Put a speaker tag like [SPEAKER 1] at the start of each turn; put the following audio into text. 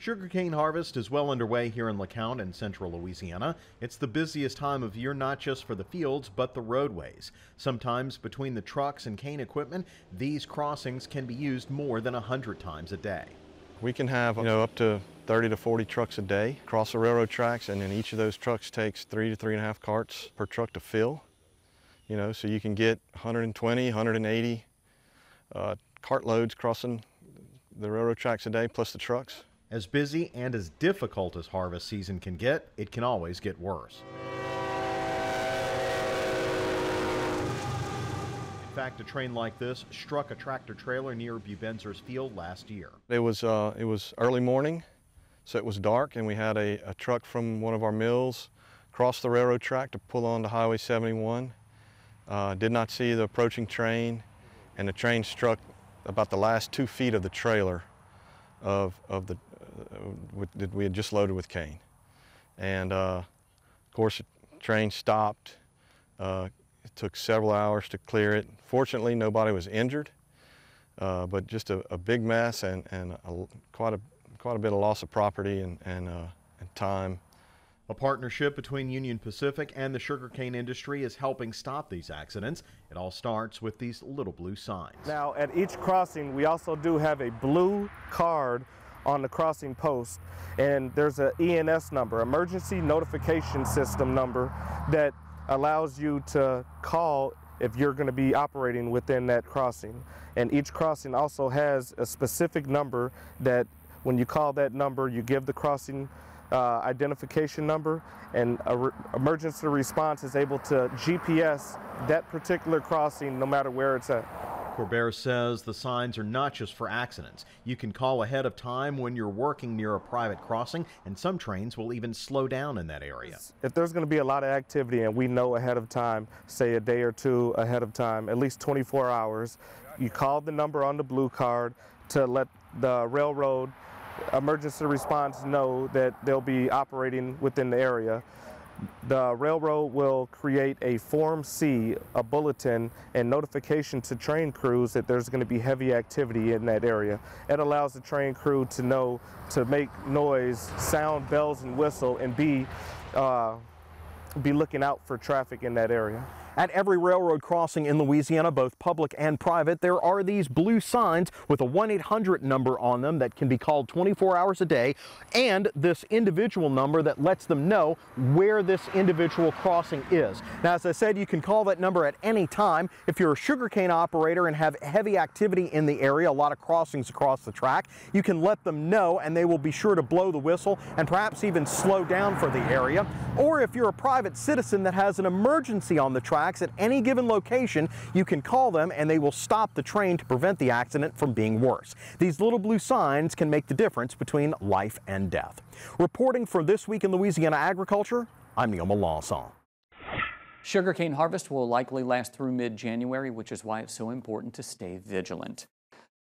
[SPEAKER 1] Sugarcane harvest is well underway here in Lecompte in central Louisiana. It's the busiest time of year not just for the fields, but the roadways. Sometimes between the trucks and cane equipment, these crossings can be used more than 100 times a day.
[SPEAKER 2] We can have up to 30 to 40 trucks a day across the railroad tracks, and then each of those trucks takes 3 to 3.5 carts per truck to fill. So you can get 120, 180 cart loads crossing the railroad tracks a day, plus the trucks.
[SPEAKER 1] As busy and as difficult as harvest season can get, it can always get worse. In fact, a train like this struck a tractor trailer near Bubenzer's field last year.
[SPEAKER 2] It was early morning, so it was dark, and we had a truck from one of our mills cross the railroad track to pull onto Highway 71. Did not see the approaching train, and the train struck about the last 2 feet of the trailer that we had just loaded with cane. And of course the train stopped. It took several hours to clear it. Fortunately, nobody was injured, but just a big mess and quite a bit of loss of property and time.
[SPEAKER 1] A partnership between Union Pacific and the sugarcane industry is helping stop these accidents. It all starts with these little blue signs.
[SPEAKER 3] Now, at each crossing, we also do have a blue card on the crossing post, and there's an ENS number, Emergency Notification System number, that allows you to call if you're going to be operating within that crossing. And each crossing also has a specific number that when you call that number, you give the crossing identification number, and emergency response is able to GPS that particular crossing no matter where it's at.
[SPEAKER 1] Corbett says the signs are not just for accidents. You can call ahead of time when you're working near a private crossing, and some trains will even slow down in that area.
[SPEAKER 3] If there's going to be a lot of activity and we know ahead of time, say a day or two ahead of time, at least 24 hours, you call the number on the blue card to let the railroad emergency response know that they'll be operating within the area. The railroad will create a Form C, a bulletin, and notification to train crews that there's going to be heavy activity in that area. It allows the train crew to know to make noise, sound bells and whistle, and be looking out for traffic in that area.
[SPEAKER 4] At every railroad crossing in Louisiana, both public and private, there are these blue signs with a 1-800 number on them that can be called 24 hours a day, and this individual number that lets them know where this individual crossing is. Now, as I said, you can call that number at any time. If you're a sugarcane operator and have heavy activity in the area, a lot of crossings across the track, you can let them know, and they will be sure to blow the whistle and perhaps even slow down for the area. Or if you're a private citizen that has an emergency on the track, at any given location, you can call them and they will stop the train to prevent the accident from being worse. These little blue signs can make the difference between life and death. Reporting for This Week in Louisiana Agriculture, I'm Neil Melancon.
[SPEAKER 5] Sugarcane harvest will likely last through mid-January, which is why it's so important to stay vigilant.